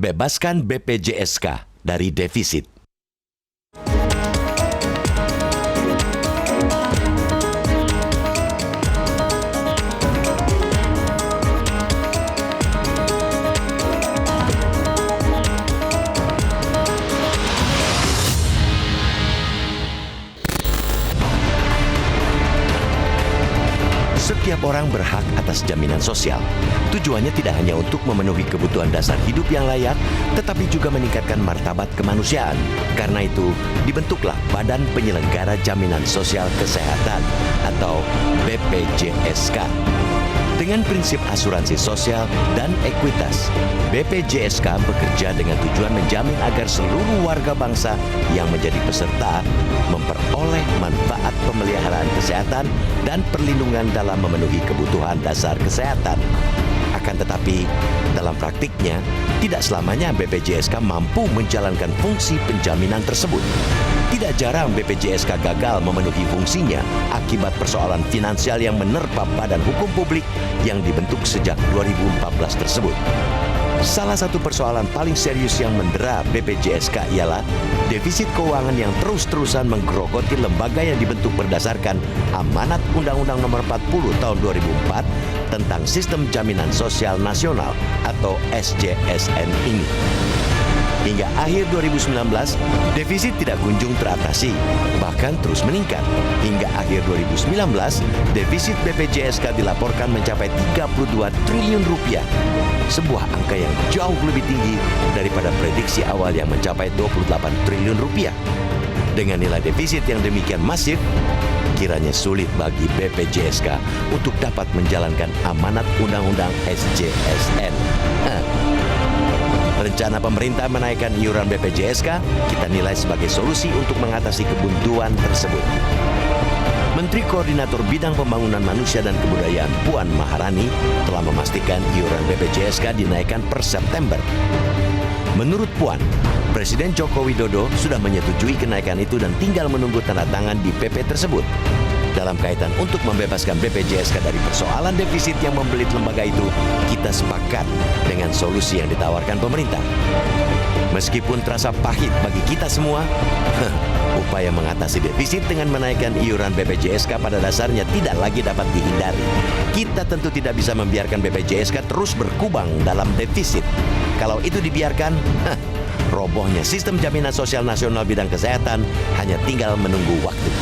Bebaskan BPJSK dari defisit. Setiap orang berhak atas jaminan sosial. Tujuannya tidak hanya untuk memenuhi kebutuhan dasar hidup yang layak, tetapi juga meningkatkan martabat kemanusiaan. Karena itu, dibentuklah Badan Penyelenggara Jaminan Sosial Kesehatan atau BPJSK. Dengan prinsip asuransi sosial dan ekuitas, BPJSK bekerja dengan tujuan menjamin agar seluruh warga bangsa yang menjadi peserta memperoleh manfaat pemeliharaan kesehatan dan perlindungan dalam memenuhi kebutuhan dasar kesehatan. Akan tetapi, dalam praktiknya, tidak selamanya BPJSK mampu menjalankan fungsi penjaminan tersebut. Tidak jarang BPJSK gagal memenuhi fungsinya akibat persoalan finansial yang menerpa badan hukum publik yang dibentuk sejak 2014 tersebut. Salah satu persoalan paling serius yang mendera BPJSK ialah defisit keuangan yang terus-terusan menggerogoti lembaga yang dibentuk berdasarkan amanat Undang-Undang Nomor 40 Tahun 2004 tentang Sistem Jaminan Sosial Nasional atau SJSN ini. Hingga akhir 2019, defisit tidak kunjung teratasi, bahkan terus meningkat. Hingga akhir 2019, defisit BPJSK dilaporkan mencapai 32 triliun rupiah. Sebuah angka yang jauh lebih tinggi daripada prediksi awal yang mencapai 28 triliun rupiah. Dengan nilai defisit yang demikian masif, kiranya sulit bagi BPJSK untuk dapat menjalankan amanat Undang-Undang SJSN. Rencana pemerintah menaikkan iuran BPJSK kita nilai sebagai solusi untuk mengatasi kebuntuan tersebut. Menteri Koordinator Bidang Pembangunan Manusia dan Kebudayaan Puan Maharani telah memastikan iuran BPJSK dinaikkan per September. Menurut Puan, Presiden Joko Widodo sudah menyetujui kenaikan itu dan tinggal menunggu tanda tangan di PP tersebut. Dalam kaitan untuk membebaskan BPJSK dari persoalan defisit yang membelit lembaga itu, kita sepakat dengan solusi yang ditawarkan pemerintah. Meskipun terasa pahit bagi kita semua, upaya mengatasi defisit dengan menaikkan iuran BPJSK pada dasarnya tidak lagi dapat dihindari. Kita tentu tidak bisa membiarkan BPJSK terus berkubang dalam defisit. Kalau itu dibiarkan, robohnya sistem jaminan sosial nasional bidang kesehatan hanya tinggal menunggu waktu.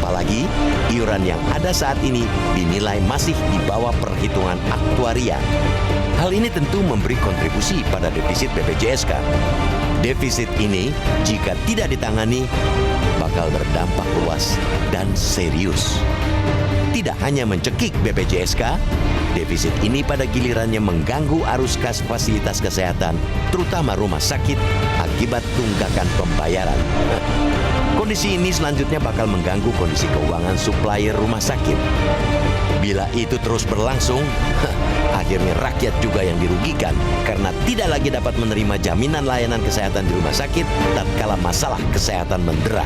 Apalagi, iuran yang ada saat ini dinilai masih di bawah perhitungan aktuaria. Hal ini tentu memberi kontribusi pada defisit BPJSK. Defisit ini, jika tidak ditangani, bakal berdampak luas dan serius. Tidak hanya mencekik BPJSK, defisit ini pada gilirannya mengganggu arus kas fasilitas kesehatan, terutama rumah sakit, akibat tunggakan pembayaran. Kondisi ini selanjutnya bakal mengganggu kondisi keuangan supplier rumah sakit. Bila itu terus berlangsung, akhirnya rakyat juga yang dirugikan karena tidak lagi dapat menerima jaminan layanan kesehatan di rumah sakit tatkala masalah kesehatan mendera.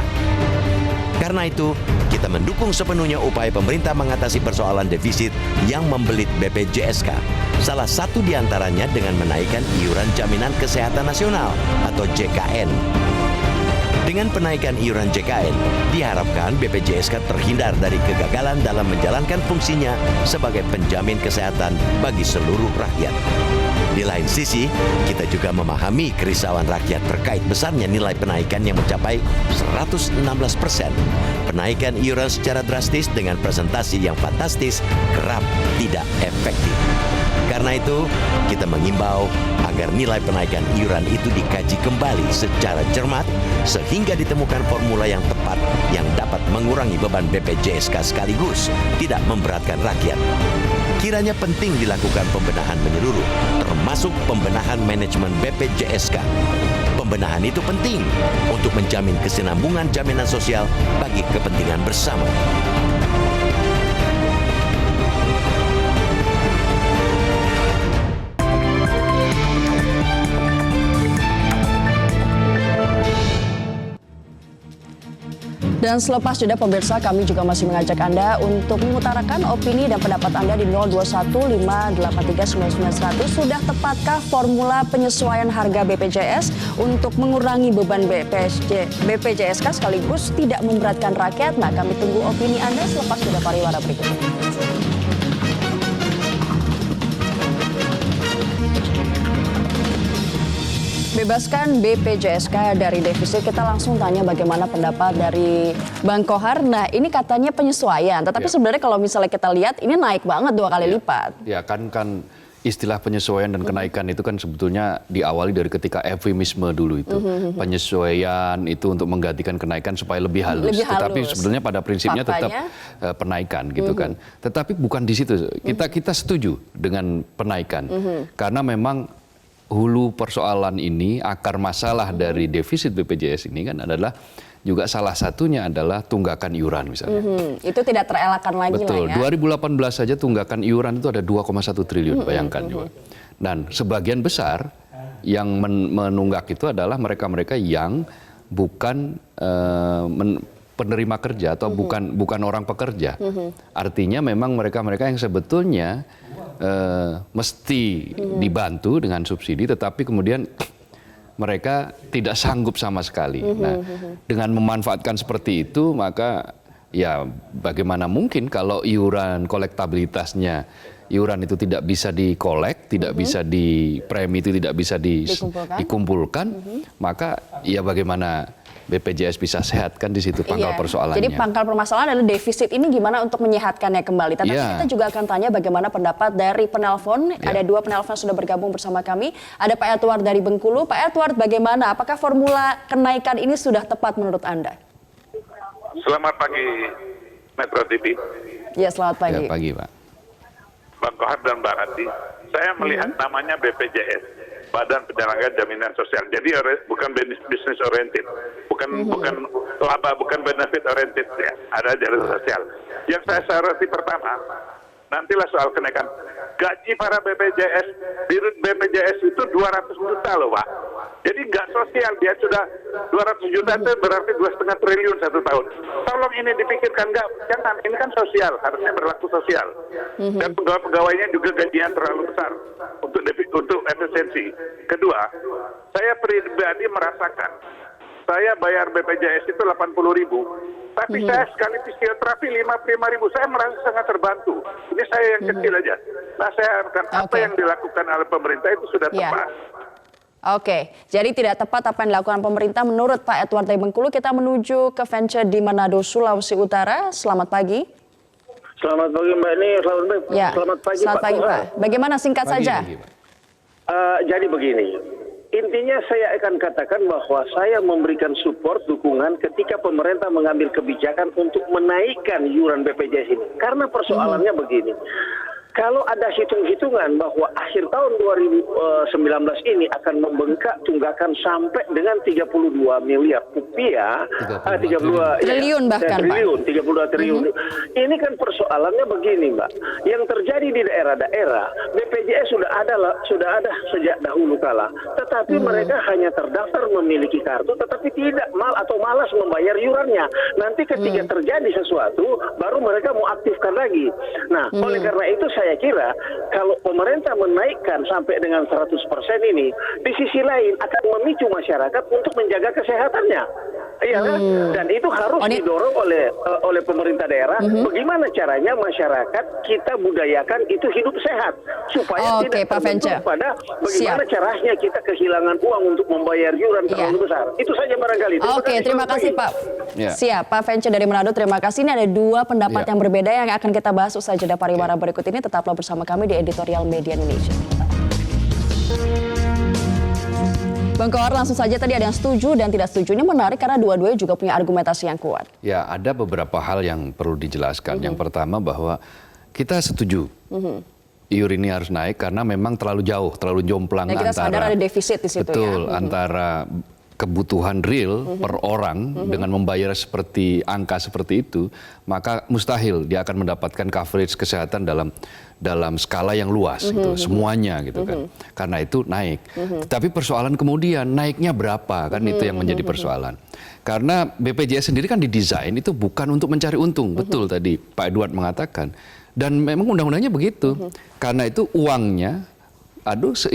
Karena itu, kita mendukung sepenuhnya upaya pemerintah mengatasi persoalan defisit yang membelit BPJSK. Salah satu diantaranya dengan menaikkan iuran jaminan kesehatan nasional atau JKN. Dengan penaikan iuran JKN, diharapkan BPJSK terhindar dari kegagalan dalam menjalankan fungsinya sebagai penjamin kesehatan bagi seluruh rakyat. Di lain sisi, kita juga memahami kerisauan rakyat terkait besarnya nilai penaikan yang mencapai 116%. Penaikan iuran secara drastis dengan presentasi yang fantastis kerap tidak efektif. Karena itu, kita mengimbau agar nilai penaikan iuran itu dikaji kembali secara cermat sehingga ditemukan formula yang tepat yang dapat mengurangi beban BPJSK sekaligus tidak memberatkan rakyat. Kiranya penting dilakukan pembenahan menyeluruh, termasuk pembenahan manajemen BPJSK. Pembenahan itu penting untuk menjamin kesinambungan jaminan sosial bagi kepentingan bersama. Dan selepas jeda pemirsa, kami juga masih mengajak Anda untuk mengutarakan opini dan pendapat Anda di 0215839900. Sudah tepatkah formula penyesuaian harga BPJS untuk mengurangi beban BPJSK sekaligus tidak memberatkan rakyat? Nah, kami tunggu opini Anda selepas jeda pariwara berikut ini. Bebaskan BPJSK dari defisit. Kita langsung tanya bagaimana pendapat dari Bang Kohar. Nah, ini katanya penyesuaian, tetapi sebenarnya kalau misalnya kita lihat ini naik banget 2 kali lipat. Ya kan istilah penyesuaian dan kenaikan itu kan sebetulnya diawali dari ketika eufemisme dulu itu. Penyesuaian itu untuk menggantikan kenaikan supaya lebih halus. Tetapi sebetulnya pada prinsipnya tetap penaikan gitu kan. Tetapi bukan di situ. Kita setuju dengan penaikan. Karena memang hulu persoalan ini, akar masalah dari defisit BPJS ini kan adalah juga salah satunya adalah tunggakan iuran misalnya. Itu tidak terelakkan lagi. Betul, lah ya. 2018 saja tunggakan iuran itu ada 2,1 triliun, bayangkan juga. Dan sebagian besar yang menunggak itu adalah mereka-mereka yang bukan penerima kerja atau bukan orang pekerja. Artinya memang mereka-mereka yang sebetulnya mesti dibantu dengan subsidi, tetapi kemudian mereka tidak sanggup sama sekali. Nah, dengan memanfaatkan seperti itu, maka ya bagaimana mungkin kalau iuran kolektabilitasnya, iuran itu tidak bisa dikolek, tidak bisa dipremi itu tidak bisa dikumpulkan, maka ya bagaimana BPJS bisa sehat, kan di situ pangkal persoalannya. Jadi pangkal permasalahan adalah defisit ini gimana untuk menyehatkannya kembali. Tetapi kita juga akan tanya bagaimana pendapat dari penelpon. Ada 2 penelpon sudah bergabung bersama kami. Ada Pak Edward dari Bengkulu. Pak Edward, bagaimana? Apakah formula kenaikan ini sudah tepat menurut Anda? Selamat pagi, Metro TV. Ya, selamat pagi. Ya, pagi, Pak. Bang Kohar dan Mbak Rati. Saya melihat namanya BPJS. Badan Penyelenggara Jaminan Sosial. Jadi bukan bisnis oriented, bukan laba, bukan benefit oriented ya. Ada jaminan sosial. Yang saya soroti pertama, nantilah soal kenaikan gaji para BPJS, dirut BPJS itu 200 juta loh, Pak. Jadi nggak sosial, dia sudah 200 juta itu berarti 2,5 triliun 1 tahun. Tolong ini dipikirkan, jangan, ini kan sosial, harusnya berlaku sosial. Dan pegawai-pegawainya juga gajinya terlalu besar untuk efisiensi. Kedua, saya pribadi merasakan, saya bayar BPJS itu 80.000, tapi saya sekali fisioterapi 55.000, saya merasa sangat terbantu. Ini saya yang kecil aja. Nah, saya harapkan apa yang dilakukan oleh pemerintah itu sudah tepat. Oke, jadi tidak tepat apa yang dilakukan pemerintah menurut Pak Edward dari Bengkulu. Kita menuju ke Venture di Manado, Sulawesi Utara. Selamat pagi. Selamat pagi Mbak Ini, selamat pagi Selamat pagi Pak. Bagaimana singkat saja? Jadi begini, intinya saya akan katakan bahwa saya memberikan support, dukungan ketika pemerintah mengambil kebijakan untuk menaikkan iuran BPJS ini. Karena persoalannya begini. Kalau ada hitung-hitungan bahwa akhir tahun 2019 ini akan membengkak tunggakan sampai dengan 32 miliar rupiah, 32 triliun bahkan, triliun, 32 triliun. Ini kan persoalannya begini, Mbak. Yang terjadi di daerah-daerah, BPJS sudah ada sejak dahulu kala. Tetapi mereka hanya terdaftar memiliki kartu, tetapi tidak malas membayar iurannya. Nanti ketika terjadi sesuatu, baru mereka mau aktifkan lagi. Nah, oleh karena itu saya kira kalau pemerintah menaikkan sampai dengan 100% ini, di sisi lain akan memicu masyarakat untuk menjaga kesehatannya. Iya kan? Dan itu harus didorong oleh pemerintah daerah. Bagaimana caranya masyarakat kita budayakan itu hidup sehat supaya tidak terbentur pada bagaimana caranya kita kehilangan uang untuk membayar iuran terlalu besar. Itu saja barangkali. Terima kasih Pak. Siap, Pak Venture dari Manado. Terima kasih. Ini ada 2 pendapat yang berbeda yang akan kita bahas usai jeda pariwara berikut ini. Tetaplah bersama kami di Editorial Media Indonesia. Bang Kohar, langsung saja tadi ada yang setuju dan tidak setuju. Ini menarik karena dua-duanya juga punya argumentasi yang kuat. Ya, ada beberapa hal yang perlu dijelaskan. Yang pertama bahwa kita setuju iur ini harus naik karena memang terlalu jauh, terlalu jomplang kita sadar ada defisit di situ. Betul, antara kebutuhan real per orang dengan membayar angka seperti itu, maka mustahil dia akan mendapatkan coverage kesehatan dalam skala yang luas gitu, semuanya gitu kan. Karena itu naik. Tapi persoalan kemudian naiknya berapa kan itu yang menjadi persoalan. Karena BPJS sendiri kan didesain itu bukan untuk mencari untung, betul tadi Pak Edward mengatakan. Dan memang undang-undangnya begitu. Karena itu uangnya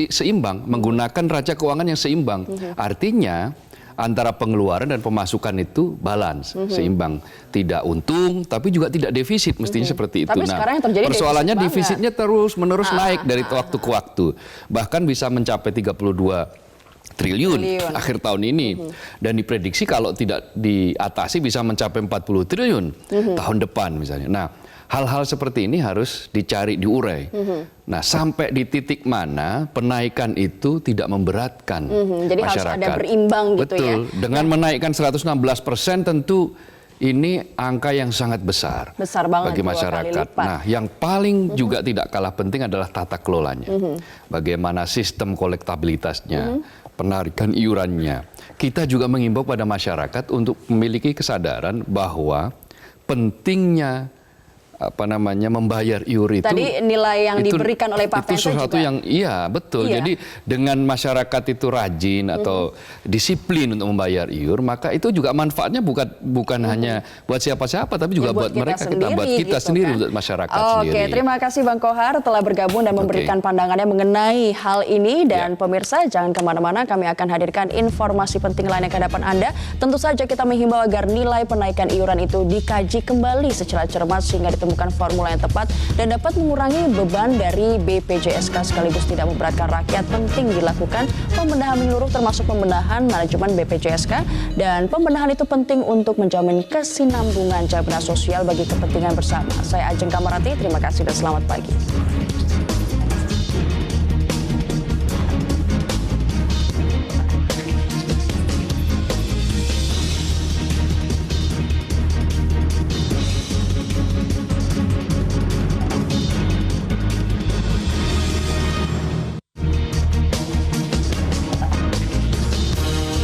seimbang, menggunakan raca keuangan yang seimbang. Artinya antara pengeluaran dan pemasukan itu balance, seimbang. Tidak untung, tapi juga tidak defisit, mestinya seperti itu. Tapi sekarang yang terjadi persoalannya defisitnya terus-menerus naik dari waktu ke waktu. Bahkan bisa mencapai 32 triliun akhir tahun ini. Dan diprediksi kalau tidak diatasi bisa mencapai 40 triliun tahun depan misalnya. Nah, hal-hal seperti ini harus dicari, diurai. Nah, sampai di titik mana penaikan itu tidak memberatkan Jadi masyarakat. harus ada berimbang gitu ya. Betul. Dengan menaikkan 116% tentu ini angka yang sangat besar, banget bagi masyarakat. Nah, yang paling juga tidak kalah penting adalah tata kelolanya. Bagaimana sistem kolektabilitasnya, penarikan iurannya. Kita juga mengimbau pada masyarakat untuk memiliki kesadaran bahwa pentingnya membayar iur itu. Tadi nilai yang diberikan oleh Pak itu Fensa sesuatu juga. yang betul. Iya. Jadi dengan masyarakat itu rajin atau disiplin untuk membayar iur, maka itu juga manfaatnya bukan hanya buat siapa-siapa, tapi juga buat mereka buat kita sendiri, untuk masyarakat sendiri. Oke, terima kasih Bang Kohar telah bergabung dan memberikan pandangannya mengenai hal ini. Dan pemirsa jangan kemana-mana, kami akan hadirkan informasi penting lain yang ke hadapan Anda. Tentu saja kita menghimbau agar nilai penaikan iuran itu dikaji kembali secara cermat sehingga ditemukan formula yang tepat dan dapat mengurangi beban dari BPJSK sekaligus tidak memberatkan rakyat. Penting dilakukan pembenahan menyeluruh termasuk pembenahan manajemen BPJSK, dan pembenahan itu penting untuk menjamin kesinambungan jaminan sosial bagi kepentingan bersama. Saya Ajeng Kamarati, terima kasih dan selamat pagi.